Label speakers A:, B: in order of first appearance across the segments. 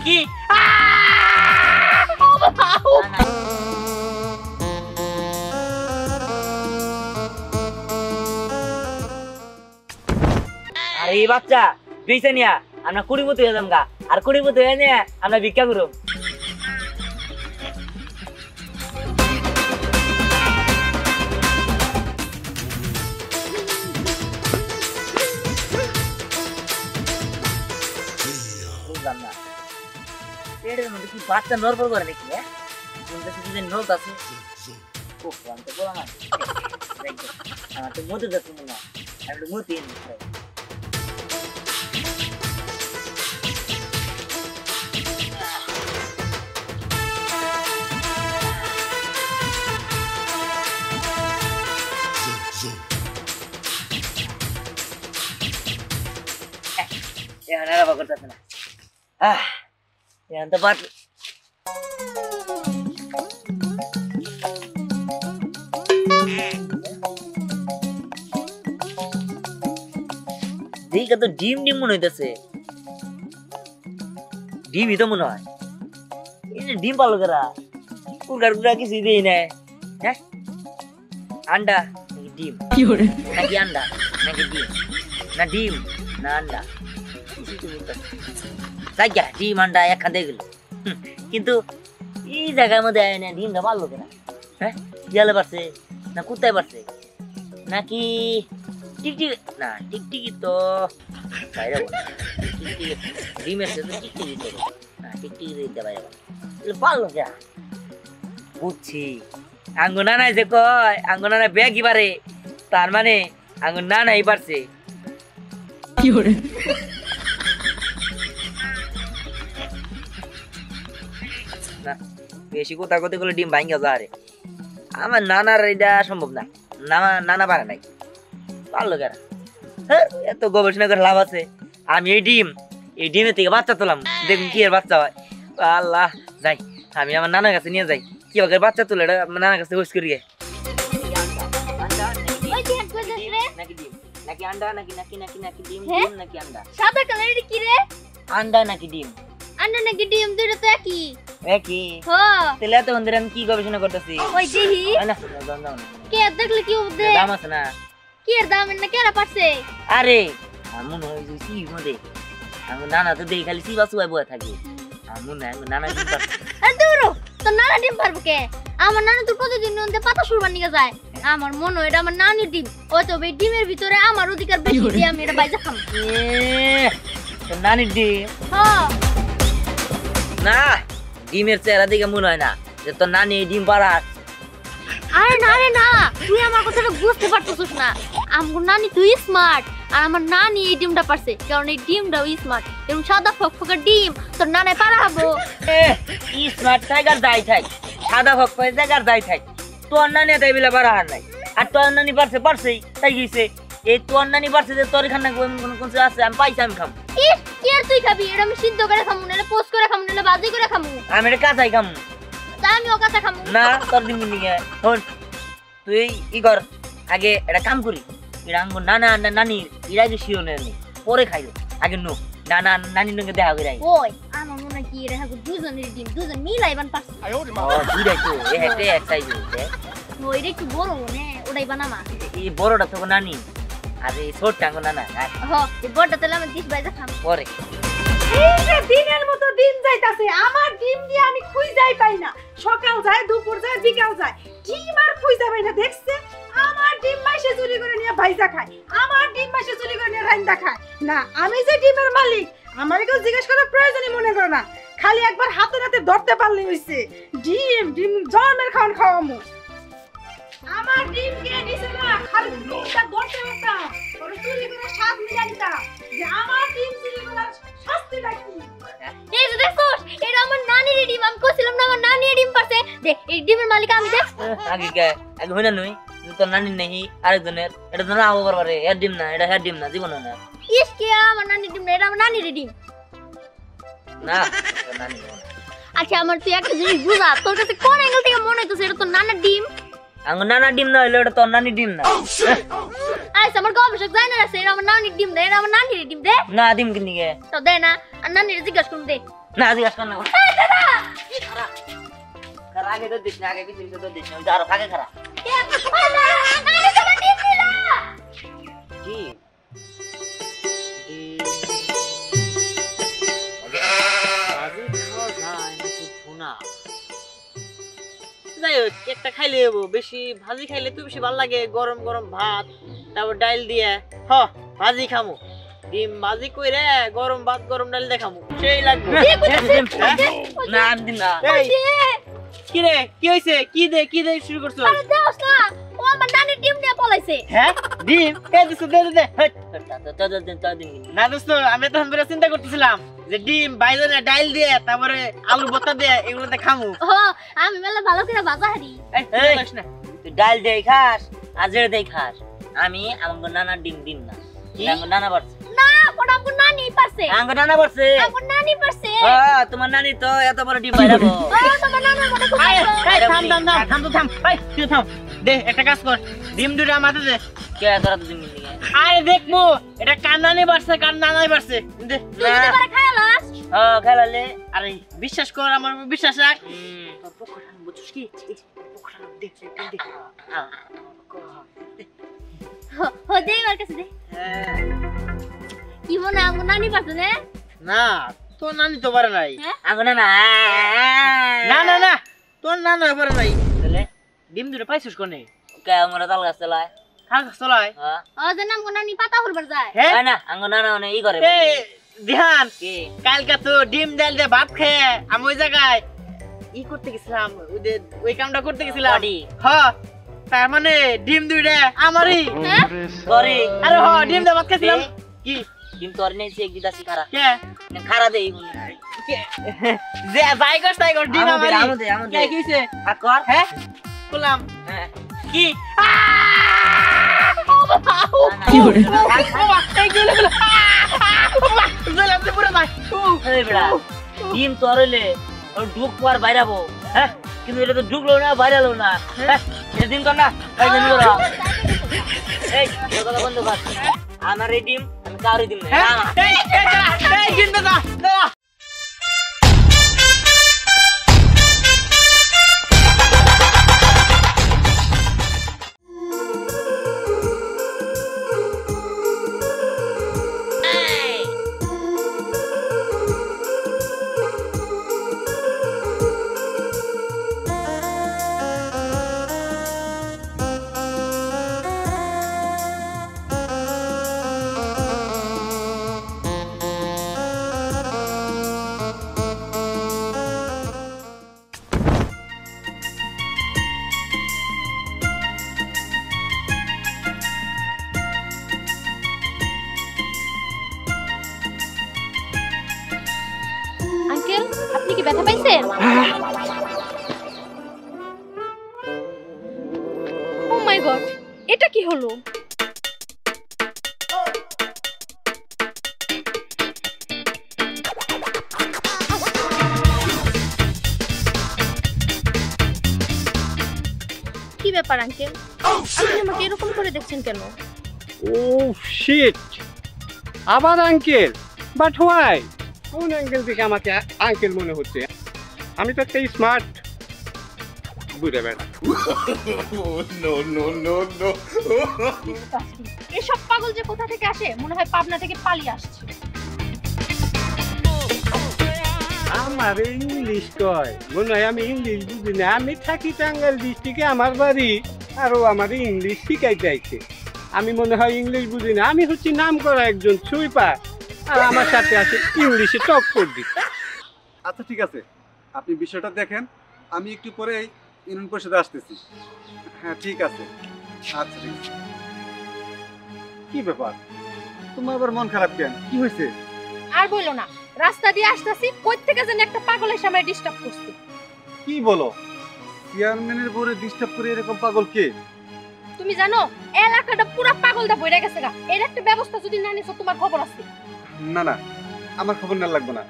A: কি আরে এই বাচ্চা বিছে নিয়া আমরা কুড়িমতো হয়ে যাম গা আর কুড়িমতো হয়ে নিয়ে আমরা ভিক্ষা করব পেটের মধ্যে কি বাচ্চা নড়বড় করে নাকি হ্যাঁ কোনটা যদি নড় আছে ও আমি তো বলা না আমার তো মতে যাচ্ছে না আমি তো মতে এখন আর আবার করতেছে না এখন তো বাট দিকে তো ডিম ডিম মনে হইতেছে ডিমই তো মনে হয় এই যে ডিম পালো করা কুড়ার কুড়া কিছু দিই না হ্যাঁ আন্ডা নাকি ডিম নাকি আন্ডা নাকি ডিম না ডিম না আন্ডা জায়গা ডিম আন্ডা একখান দিয়ে গেল কিন্তু এই জায়গার মধ্যে ডিমটা পারলো কেনা হ্যাঁ দেয়ালে পারছে না কোথায় পারছে নাকি টিকটিকি না টিকটিকি তো বাইরে টিকটিকি ডিমের সাথে টিকটিকি তো না টিকটিকি দিতে বাইরে পারলো কে বুঝছি আঙ্গু নানাই যে কয় আঙ্গু নানা ব্যাগই পারে তার মানে আঙ্গু নানাই পারছে কি করে না বেশি কথা কথা বলে ডিম ভাঙ্গা যা রে আমার নানার এটা সম্ভব না নানা পারে নাই পারলো কেন এত গবেষণা করে লাভ আছে আমি এই ডিমের থেকে বাচ্চা তোলাম দেখুন কি এর বাচ্চা হয় আল্লাহ যাই আমি আমার নানার কাছে নিয়ে যাই কি ওকে বাচ্চা তুলে এটা নানার কাছে হোস করি নাকি আন্ডা নাকি নাকি নাকি নাকি ডিম ডিম নাকি আন্ডা
B: সাদা কালারের কি রে
A: আন্ডা নাকি ডিম
B: আন্ডা নাকি ডিম দুটো তো একই
A: একই হ্যাঁ তাহলে তো বন্ধুরা আমি কি গবেষণা করতেছি
B: ওই দেহি
A: না
B: কে দেখলে কি উঠবে
A: দাম আছে না
B: কি এর দাম না কেরা পারছে
A: আরে আমু নয় যে কি মদে আমু নানা তো দেই খালি সিবা সুবাই বয় থাকে আমু না নানা ডিম পারছে
B: আরে দূরো তো নানা ডিম পারবে কে আমার নানা তো কতদিন নন্দে পাতা সুরবার নিয়ে যায় আমার মনে হয় এটা আমার নানির ডিম ওই তো এই ডিমের ভিতরে আমার অধিকার বেশি দিয়ে আমি এটা বাইজা খাম
A: তো নানির ডিম
B: হ্যাঁ
A: না ডিমের চেহারা দেখে মনে হয় না যে তোর নানি ডিম পাড়া
B: আরে না তুই আমার কথাটা বুঝতে পারছিস না আমার নানি তুই স্মার্ট আর আমার নানি এই ডিমটা পারছে কারণ এই ডিমটাও স্মার্ট এরকম সাদা ফকফকা ডিম তোর নানায় পারাবো
A: স্মার্ট টাইগার যাই থাক সাদা ফকফকা টাইগার যাই থাক তোর নানি তাই বিলা পারার নাই আর তোর নানি পারছেই তাই গেছে এই তোর নানি পারছে যে তোর এখানে কোন আছে আমি পাইছি আমি খাম
B: কি আর তুই খাবি এটা আমি সিদ্ধ করে খামু না পোস্ট করে খামু না ভাজি করে খামু
A: আমি এটা কাঁচাই খামু
B: আমি ও কাঁচা খামু
A: না তোর দিন নিয়ে হন তুই ই কর আগে এটা কাম করি এটা আঙ্গুর নানা নানি এরা যে শিও নেই পরে খাইলো আগে নো নানা নানি নঙ্গে দেখা করে
B: ওই আমার মনে কি এটা হাগু দুজনের ডিম দুজন মিলাইবান পারছে
A: ও দুইটাই তো এক সাইজ
B: ওই রে কি বড় নে ওটাই বানামা
A: এই বড়টা তো নানি আর এই ছোটটা আঙ্গুর নানা
B: এই বড়টা তাহলে আমি 30 বাইজা খাম
A: পরে
C: এই যে দিনের মতো দিন যাইতাছে আমার ডিম দিয়ে আমি খুঁজাই পাই না সকাল যায় দুপুর যায় বিকাল যায় ডিম আর খুঁজা পাই না দেখছে আমার ডিম মাইসে চুরি করে নিয়ে ভাইজা খায় আমার ডিম মাইসে চুরি করে নিয়ে রান্দা খায় না আমি যে ডিমের মালিক আমার কেউ জিজ্ঞেস করার প্রয়োজনই মনে করে না খালি একবার হাতে হাতে ধরতে পারলে হইছে ডিম ডিম জন্মের খাওয়ামু আমার ডিম কে দিছে না খালি ডিমটা ধরতে হতাম তোর চুরি করে স্বাদ মিলাইতা যে আমার ডিম চুরি করার শাস্তি নাকি
B: এই যে দেখোস এটা আমার নানির ডিম আমি কইছিলাম না আমার নানির ডিম পারছে দেখ এই ডিমের মালিক আমি দেখ
A: আগে হইনা নই তোর নানি নেই আরেকজনের এটা তো না হবার পারে এর ডিম না এটা হের ডিম না জীবন না
B: ইস কি আমার নানির ডিম না এটা আমার নানির ডিম
A: না নানি
B: আচ্ছা আমার তুই একটা জিনিস বুঝা তোর কাছে কোন অ্যাঙ্গেল থেকে মনে হইতো এটা তো নানার ডিম
A: আঙ্গুর নানা ডিম না হইলো এটা তোর নানি ডিম না
B: আচ্ছা আমার গবেষক জানে না এটা আমার নানির ডিম দে এটা আমার নানির ডিম দে
A: না ডিম কিনি গে
B: তো দে না আর নানির জিজ্ঞাসা করুন দে
A: না জিজ্ঞাসা কর না খারা খারা আগে তো দিস না আগে পিছনে তো দিস না ওই আরো আগে খারা
B: নানি তোমার ডিম দিলা
A: জি
D: যাই হোক একটা খাইলে হবো বেশি ভাজি খাইলে তো বেশি ভালো লাগে গরম গরম ভাত তারপর ডাইল দিয়ে ভাজি খামু ডিম ভাজি কইরে গরম ভাত গরম ডাইল দিয়ে খামু সেই লাগবে
A: না আমি দিন না
D: এই কি রে কি হইছে কি দে শুরু করছো
B: আরে দাওস না ও আমার নানি ডিম নিয়ে পলাইছে
D: হ্যাঁ ডিম কে দিছো দে
A: দিন
D: না দোস্ত আমি তো হামরা চিন্তা করতেছিলাম যে ডিম বাইজনে ডাইল দিয়ে তারপরে আলু ভর্তা দিয়ে এগুলোতে খামু
B: ও আমি মেলা ভালো করে ভাজা হারি
D: এই না
A: তুই ডাল দেই খাস আজের দেই খাস আমি আমার নানা ডিম দিন না আমার নানা পারছে
B: না কোন আমগো নানি পারছে
A: আমার নানা পারছে
B: আমগো নানি পারছে
A: হ্যাঁ তোমার নানি তো এত বড় ডিম বাইরাবো
B: ও তোমার নানার মনে খুব
D: এই
B: ভালো।
D: থাম এই তুই থাম দে একটা কাজ কর ডিম দুটো আমাতে দে
A: কে তোরা তো ডিম দিন
D: আরে দেখবো এটা কার নানি বাড়ছে কার নানাই বাড়ছে দে
B: তুই যদি করে খায়ালাস
A: হ্যাঁ খেলালে
D: আরে বিশ্বাস কর আমার উপর বিশ্বাস রাখ তোর পকড়ান বুঝছিস কি পকড়ান দে দে
B: হো দে আমার কাছে দে কি মনে আমগো নানি পারছে না
D: না তোর নানি তো পারে নাই
A: আমার নানা
D: না না না তোর নানা পারে নাই
A: তাহলে
D: ডিম দুটো পাইছিস কোনে
A: কে আমার তাল গাছ চালায়
D: খা চলাই
A: হ্যাঁ
B: ও যে আমগো নানি পাতা হরবার যায়
D: হ্যাঁ
A: না আমার নানা মানে ই করে
D: এই ধ্যান
A: কি
D: কালকে তো ডিম ডাল দিয়ে ভাত খেয়ে আমি ওই জায়গায় ই করতে গেছিলাম ওই কামটা করতে গেছিলাম
A: Party?
D: হ্যাঁ তার মানে ডিম দুইটা আমারই
B: হ্যাঁ
A: সরি
D: আরে ডিম দিয়ে ভাত খেয়েছিলাম
A: এ?
D: কি
A: ডিম তোর নেই সে দিদাসি খারা
D: কে
A: খারা দেই
D: যে যাই কর তাই কর ডিম আমারই
A: আমাদের
D: কে কিছে
A: আকর
D: হ্যাঁ বললাম
A: হ্যাঁ
D: কি
A: কি করে এই বেড়া ডিম তোর হইলে ঢুক পর বাইরাবো হ্যাঁ কিন্তু এটা তো ঢুকলো না বাইরালো না হ্যাঁ এটা ডিম কর না এই ডিম কর এই কথা বন্ধ কর আমার এই ডিম আমি কাউরি ডিম না
D: এই ডিম দাদা দাদা
B: আঙ্কেল আপনি কি ব্যথা পাইছেন ও মাই গড এটা কি হলো কি ব্যাপার আঙ্কেল আপনি আমাকে এরকম করে দেখছেন কেন
E: Oh shit! আবার আঙ্কেল বাট হোয়াই কোন অ্যাঙ্গেল থেকে আমাকে আঙ্কেল মনে হচ্ছে আমি তো একটা স্মার্ট বুঝে বেড়া
B: এসব পাগল যে কোথা থেকে আসে মনে হয় পাবনা থেকে পালিয়ে আসছে
E: আমার ইংলিশ কয় মনে হয় আমি ইংলিশ বুঝি না আমি থাকি টাঙ্গাইল ডিস্ট্রিক্টে আমার বাড়ি আরও আমার ইংলিশ শিখাইতে আইছে আমি মনে হয় ইংলিশ বুঝি না আমি হচ্ছি নাম করা একজন সুইপার আর আমার সাথে আছে ইংলিশে টক্কর দিতে
F: আচ্ছা ঠিক আছে আপনি বিষয়টা দেখেন আমি একটু পরে ইউনিয়ন পরিষদে আসতেছি হ্যাঁ ঠিক আছে আচ্ছা ঠিক আছে কি ব্যাপার তোমার আবার মন খারাপ কেন কি হয়েছে
B: আর বললো না রাস্তা দিয়ে আসতেছি কই থেকে যেন একটা পাগল এসে আমায় ডিস্টার্ব করছে
F: কি বলো চেয়ারম্যানের বউরে ডিস্টার্ব করে এরকম পাগল কে
B: তুমি জানো এলাকাটা পুরো পাগলটা বইরা গেছে গা এর একটা ব্যবস্থা যদি না নিছো তোমার খবর আছে
F: না না আমার খবর না লাগবে না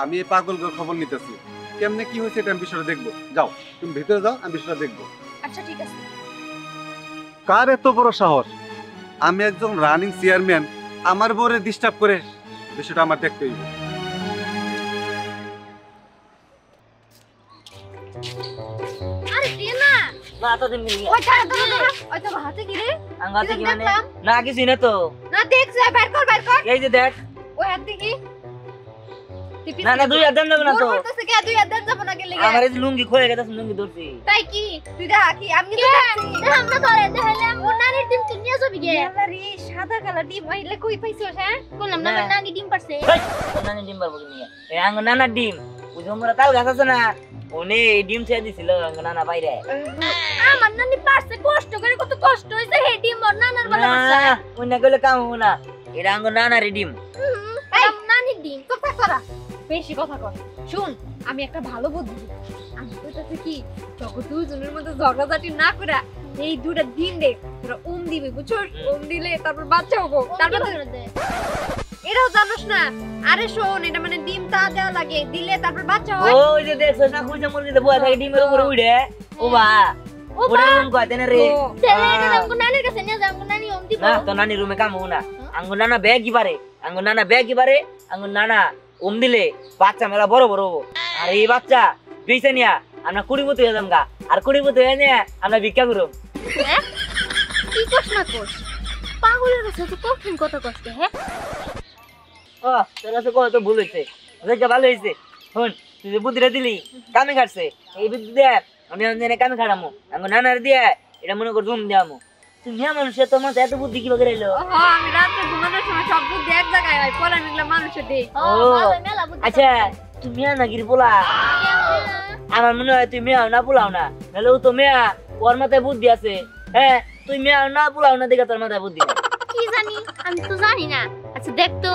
F: আমি এই পাগলগুলোর খবর নিতেছি কেমনে কি হয়েছে এটা আমি বিষয়টা দেখবো যাও তুমি ভিতরে যাও আমি বিষয়টা দেখবো
B: আচ্ছা ঠিক আছে
F: কার এত বড় সাহস আমি একজন রানিং চেয়ারম্যান আমার বউরে ডিস্টার্ব করে বিষয়টা আমার দেখতে হইব
B: আরে দে না
A: না তো দিন নিয়ে
B: ওই ছাড়া ধরো ধরো ওই তো হাতে কি রে
A: আঙ্গাতে কি মানে
B: দেখলাম।
A: না কিছু না তো
B: না দেখ যা বের কর
A: এই যে দেখ
B: ওই হাত দেখি
A: না না দুই আদান দেব না তো
B: করতেছে কি দুই হাত যাব না গেলে
A: আমার এই লুঙ্গি খয়ে গেছে লুঙ্গি ধরছি
B: তাই কি তুই দেখা কি আমি তো দেখছি আমরা ধরে দেখাইলে আমগো নানির ডিম তুই নিয়ে যাবি গে আরে সাদা কালো ডিম হইলে কই পাইছস হ্যাঁ বললাম না আমার নানি ডিম পারছে
A: এই নানি ডিম পারবো নিয়ে এই আঙ্গ নানা ডিম ওই যে আমরা তাল গাছ আছে না ওনে এই ডিম ছেড়ে দিছিল আঙ্গ নানা বাইরে
B: আমার নানি পারছে কষ্ট করে কত কষ্ট হইছে হে ডিম ওর নানার বলে পারছে
A: না ওই না গেলে কাম হবে না এটা আঙ্গ নানার ডিম
B: এই নানি ডিম তো করা বেশি কথা কর শুন আমি একটা ভালো বুদ্ধি দিই। আমি কইতাছি কি যখন দুজনের মধ্যে ঝগড়াঝাটি না করে এই দুটা ডিম দে তোরা দিবি বুঝছস দিলে তারপর বাচ্চা হবো তারপর এটাও জানোস না আরে শোন এটা মানে ডিম তা দেওয়া লাগে দিলে তারপর বাচ্চা হয়
A: ওই যে দেখছস না খুঁজে মুরগিতে বয়া থাকে ডিমের উপরে উড়ে ও বা ওটা রুম কয়তে না রে
B: ছেলে এটা আমগো নানির কাছে নিয়ে যাও আমগো নানি দিব
A: না তো নানি রুমে কাম হবে না আঙ্গ নানা ব্যাগ কি পারে আঙ্গ নানা ব্যাগ কি পারে আঙ্গ নানা দিলে বাচ্চা মেলা বড় বড় হবো আর এই বাচ্চা দুইছে নিয়া আমরা কুড়িপতি হয়ে যামগা আর কুড়িপতি হয়ে নিয়ে আমরা ভিক্ষা করুম
B: কি কস না কস পাগলের কাছে তো কঠিন কথা কষ্ট হ্যাঁ
A: ও তোর কাছে কত ভুল হয়েছে ওদেরকে ভালো হয়েছে শোন তুই যে বুদ্ধিটা দিলি কামে খাটছে এই বুদ্ধি দিয়ে আমি অঞ্জনে কামে খাটামো আঙ্গ নানার দিয়ে এটা মনে কর জুম দিয়ামো তুই মেয়ে মানুষের তোমার এত বুদ্ধি কিভাবে রইলো
B: আমি রাতে ঘুমানোর সময় সব বুদ্ধি এক জায়গায় হয় পরে নিলাম মানুষের দেই
A: আচ্ছা তুই মেয়া নাকি পোলা আমার মনে হয় তুই মেয়াও না পোলাও না নাহলে ও তো মেয়া ওর মাথায় বুদ্ধি আছে হ্যাঁ তুই মেয়াও না পোলাও না দেখে তোর মাথায় বুদ্ধি
B: কি জানি আমি তো জানি না আচ্ছা দেখ তো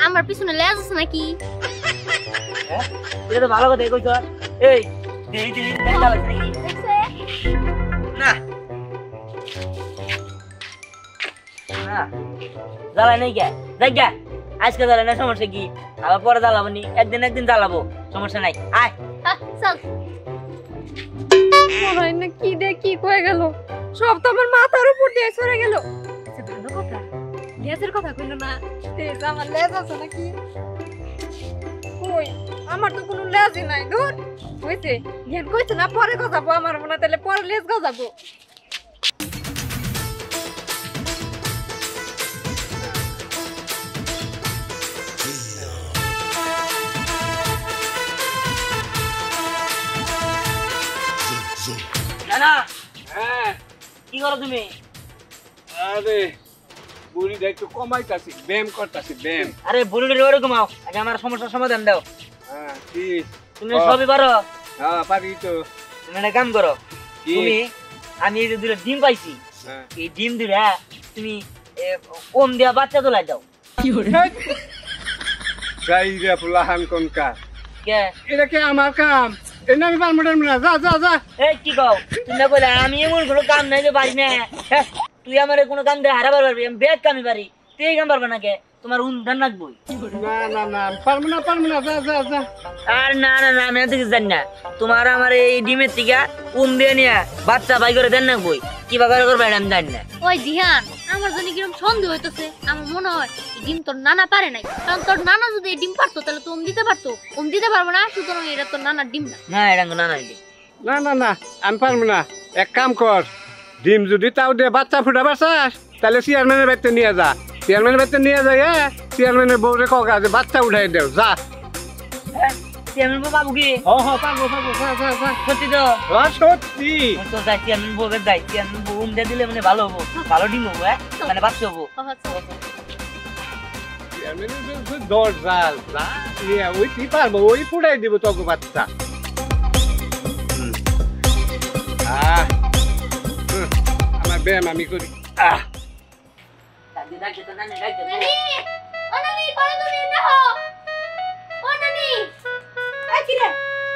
B: আমার পিছনে লেজ আছে নাকি
A: হ্যাঁ এটা তো ভালো কথা কইছ এই দেই দেই দেখা লাগছে নাকি
B: দেখছে
A: না না জ্বালাই নাই কে দেখ গে আজকে জ্বালাই না সমস্যা কি আবার পরে জ্বালাবো নি একদিন জ্বালাবো সমস্যা নাই আয়
B: চল
C: মনে না কি দে কি কয়ে গেল সব তো আমার মাথার উপর দিয়ে সরে গেল আচ্ছা ভালো কথা লেজের কথা কইলো না তেজ আমার লেজ আছে নাকি কই আমার তো কোনো লেজই নাই দূর হইছে জ্ঞান কইছে না পরে গজাবো আমার মনে তাহলে পরে লেজ গজাবো
A: না
E: হ্যাঁ
A: কি করো তুমি
E: আরে বুড়িটা একটু কমাইতাছি ব্যায়াম করতাছি ব্যায়াম
A: আরে বুড়ির ওরে ঘুমাও আগে আমার সমস্যার সমাধান দাও
E: হ্যাঁ কি
A: তুমি সবই পারো
E: হ্যাঁ পারি তো
A: তুমি একটা কাম করো
E: কি?
A: তুমি আমি এই যে দুটো ডিম পাইছি
E: হ্যাঁ
A: এই ডিম দুটা তুমি ওম দিয়া বাচ্চা তোলাই দাও
E: যাই রে ফুলাহান কোনকা
A: কে
E: এটা কি আমার কাম এটা আমি পারবো না যা যা যা
A: এই কি কও তুমি না কইলা আমি এমন কোনো কাম নাই যে পারি না হ্যাঁ, তুই আমারে কোনো কাম দিয়ে হারাবার পারবি আমি বেগ কামই পারি তুই এই কাম পারবে না কে তোমার উন্ধার নাকবই
E: না না না পারবো না যা যা যা
A: আর না না না আমি এত কিছু জানি না তোমার আমার এই ডিমের থেকে উম দিয়ে নিয়ে বাচ্চা বাই করে দেন নাকবই কি বা করে করবে আমি জানি না
B: ওই দিহান আমার জন্য কিরকম সন্দেহ হইতেছে আমার মনে হয় এই ডিম তোর নানা পারে নাই কারণ তোর নানা যদি এই ডিম পারতো তাহলে তো দিতে পারতো দিতে পারবো না সুতরাং এটা তোর নানার ডিম না
A: না এটা না না
E: না না না আমি পারবো না এক কাম কর ডিম যদি তাও দিয়ে বাচ্চা ফুটা বাসাস তাহলে চেয়ারম্যানের বাড়িতে নিয়ে যা চেয়ারম্যানের বাড়িতে নিয়ে যাই চেয়ারম্যানের বউরে ককা যে বাচ্চা উঠাই দেও যা
A: চেয়ারম্যান বাবু কি
E: পারবো যা যা যা
A: সত্যি তো
E: সত্যি
A: তো যাই চেয়ারম্যান বউকে যাই চেয়ারম্যান বউ উম দিয়ে দিলে মানে ভালো হবো ভালো ডিম হবো হ্যাঁ মানে বাচ্চা হবো
E: চেয়ারম্যানের দর জাল যা নিয়ে ওই কি পারবো ওই ফুটাই দিব তোকে বাচ্চা আমার ব্যায়াম আমি করি
B: নানি ও নানি কই তুমি না হো ও নানি
C: এই কি রে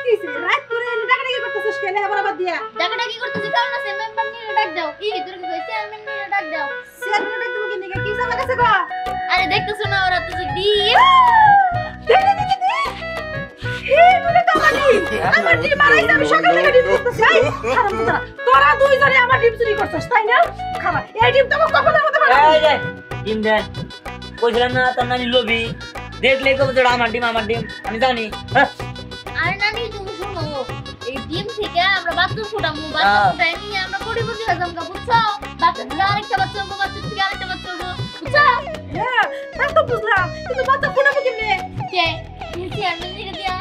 C: কিছে রাত করে ডাকাডাকি করতেছিস কেন আবার দিয়া
B: ডাকাটা কি করতেছি কারণ আছে মেম্বার নিয়ে ডাক দাও কি তোর কি কইছে চেয়ারম্যান নিয়ে ডাক দাও
C: চেয়ারম্যান ডাক তুমি কি নিকে কি জানা গেছে গো
B: আরে দেখতেছ না ওরা তো যে ডিম
C: হে তুই তো আমার ডিম মারাই যাবি সকাল থেকে ডিম করতেছিস এই হারামজাদা তোরা দুইজনে আমার ডিম চুরি করছিস তাই না খাবা এই ডিম তো কখনো মতে পারবি
A: এই যে ডিম দেন কইছিলাম না তার নানি লোভি দেখলেই কবে আমার ডিম আমি জানি হ্যাঁ
B: আরে নানি তুমি শুনো এই ডিম থেকে আমরা বাচ্চা ফুটামু, বাচ্চা ফুটাই নিয়ে আমরা কোটিপতি হয়ে যাবো, বুঝছো? বাচ্চা থেকে আরেকটা বাচ্চা হবো, বাচ্চা থেকে আরেকটা বাচ্চা হবো, বুঝছো?
C: হ্যাঁ তা তো বুঝলাম, কিন্তু বাচ্চা ফোনাবো কেমনে?
B: কে চেয়ারম্যান থেকে দিয়া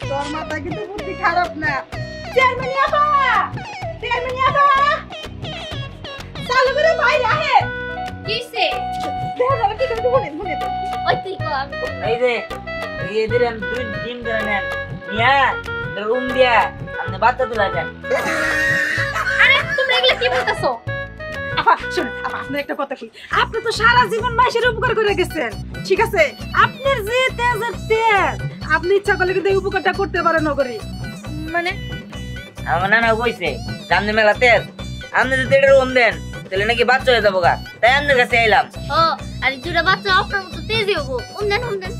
C: তোর মাথা কিন্তু বুদ্ধি খারাপ না। চেয়ারম্যান আপা, চেয়ারম্যান আপা, চালু করে বাইরে আহে।
B: কিসে
C: দেখা যাবে কি করে মনে মনে তো।
B: ওই তুই কো আমি
A: এই যে এদের আমি দুই ডিম ধরে নেন নিয়া রুম দিয়া আপনি বাচ্চা তুলা যান।
B: আরে তুমি এগুলা কি বলতাছো?
C: আপা শুনুন, আপা আপনি একটা কথা কই, আপনি তো সারা জীবন মাইশের উপকার করে গেছেন, ঠিক আছে? আপনার যে তেজের তেজ, আপনি ইচ্ছা করলে কিন্তু এই উপকারটা করতে পারেন নগরী।
B: মানে
A: আমার নানা কইছে সামনে মেলা তেজ, আপনি যদি এটা রুম দেন তাহলে নাকি বাচ্চা হয়ে যাবো গা, তাই আপনার কাছে আইলাম।
B: ও আরে দুটা বাচ্চা আপনার মতো তেজি হবো, উমদেন উমদেন।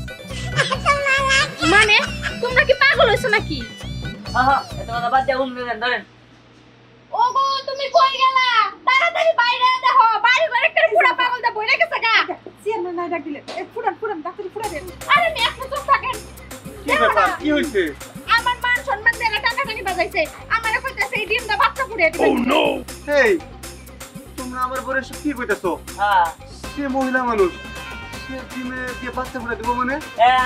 B: মানে তোমরা কি পাগল হইছো নাকি?
A: হ্যাঁ এত কথা বাদ দিয়ে রুম দেন ধরেন।
B: ওগো তুমি কই গেলা? তাড়াতাড়ি বাইরে দেখো, বাইরে ঘরে একটা পুরা পাগল দা বইরা গেছে গা।
C: চেয়ারম্যান নাই ডাক দিলে, এই ফুরান ফুরান ডাক্তারি ফুরা দেন।
B: আরে মেয়ে আপনি চুপ থাকেন।
F: কি ব্যাপার কি হইছে?
B: আমার মান সম্মান দিয়ে টাকা টাকা বাজাইছে, আমারে কইতাছে এই ডিমটা বাচ্চা পুড়ে দিবে।
F: এই তোমরা আমার পরে সব কি কইতাছো?
A: হ্যাঁ
F: সে মহিলা মানুষ, সে ডিমে দিয়ে বাচ্চা ফুটে দিব মানে?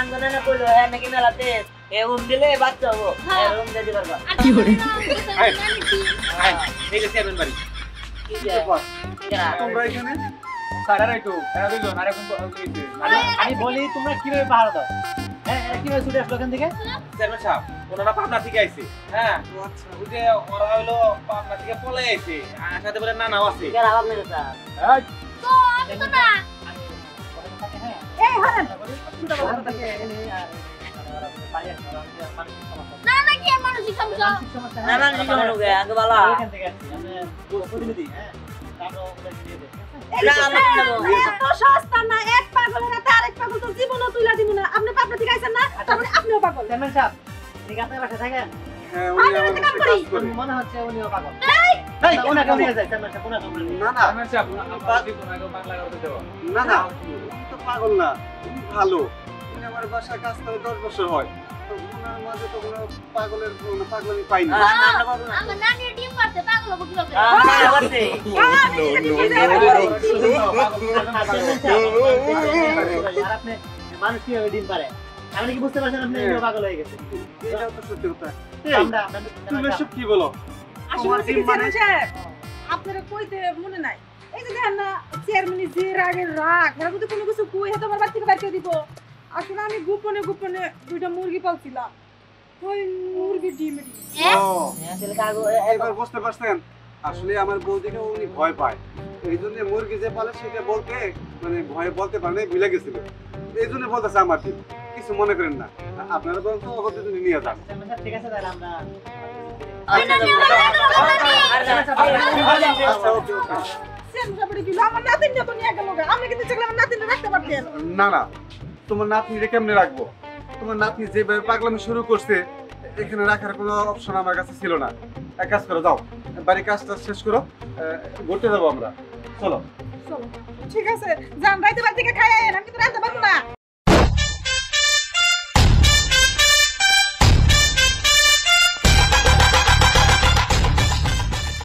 A: আমার নানা কইলো নাকি মেলা তেজ, এ রুম দিলে বাচ্চা হবো, রুম দিয়ে দিবার গা।
B: কি করে?
E: এই যে চেয়ারম্যান বাড়ি
A: কি
F: কি ব্যাপার?
A: যা
F: তোমরা এখানে?
G: আমি বলি তোমরা কিভাবে পাহাড় দাও? হ্যাঁ এরা কিভাবে ছুটে আসলো এখান থেকে?
E: চেয়ারম্যান সাহেব ওনারা পাবনা থেকে আইছে। হ্যাঁ
F: ও আচ্ছা।
E: ওই যে ওরা হইলো পাবনা থেকে পলে আইছে, আর সাথে বলে নানাও আছে।
A: কেন আবার মেরে স্যার
B: তো আমি তো না।
C: এই হরেন
B: না না কি আর মানসিক সমস্যা?
A: নানা জীবন হবে আগে বালা
G: এখান থেকে আসছি আমরা প্রতিনিধি। হ্যাঁ তারপর ওগুলো দিয়ে দে।
A: না আমরা নেব।
C: এত সস্তা না, এক পাগলের হাতে আরেক পাগল তো জীবনও তুইলা দিব না। আপনি পাগল থেকে আইছেন না, তার মানে আপনিও পাগল।
G: চেয়ারম্যান সাহেব ঠিক আপনার বাসায় থাকেন?
F: হ্যাঁ উনি আমার
C: আমি
F: কাছে
C: কাজ
F: কাজ করে।
G: মনে হচ্ছে উনিও পাগল। ওনাকে নিয়ে যায় চেয়ারম্যান সাহেব, ওনাকে নিয়ে যায়।
F: না না
E: চেয়ারম্যান সাহেব আপনারা কি কোনাকে বাংলা করতে দেব?
F: না না উনি তো পাগল না, উনি ভালো। উনি আমার বাসায় কাজ করে 10 বছর হয়। তো ওনার মাঝে তো কোনো পাগলের কোনো পাগলামি পাইনি।
A: না আমরা পাবো না।
B: আমার নানির ডিম পারতে পাগল হবো কিভাবে?
A: না করতে
G: আর আপনি মানুষ কিভাবে ডিম পারে? আপনি কি বুঝতে পারছেন আপনি উনিও পাগল হয়ে গেছে?
F: এটাও তো সত্যি কথা।
G: আমরা
F: তুমি এসব কি বলো?
C: আসলে
F: তোমার
C: হচ্ছে কি
F: ডিম মানে-
C: চেয়ারম্যান সাহেব, আপনারা কইতে মনে নাই। এই যে দেখেন না, চেয়ারম্যানের যে রাগের রাগ, এরা যদি কোনো কিছু কই হয়তো আমার বাড়ি থেকে বাইর করে দিব। আসলে আমি গোপনে গোপনে দুইটা মুরগি পালছিলাম, ওই মুরগি ডিম
F: ও
A: আসলে কাগো
F: এবার বুঝতে পারছেন, আসলে আমার বৌদিকে উনি ভয় পায়, এই জন্য মুরগি যে পালে সেটা বলতে মানে ভয়ে বলতে পারে না, ভুলে গেছিল। এই জন্য বলতেছে আমার ডিম, কিছু মনে করেন না। আপনারা বলুন তো অগত্যা যদি নিয়ে যান।
G: ঠিক আছে তাহলে আমরা
F: আচ্ছা ওকে ওকে।
C: চেয়ারম্যান সাহেব গেল, আমার নাতিনটা তো নিয়ে গেল। আমি কিন্তু চাইলে আমার নাতিনটা রাখতে পারতেন।
F: না না তোমার নাতনিরে কেমনে রাখবো? তোমার নাতনি যেভাবে পাগলামি শুরু করছে, এখানে রাখার কোনো অপশন আমার কাছে ছিল না। এক কাজ করো, যাও বাড়ির কাজটা শেষ করো, ঘুরতে যাবো আমরা। চলো।
C: চলো ঠিক আছে, যান রাইতে বাড়ি থেকে খাই আইন, আমি কিন্তু রাখতে পারবো না।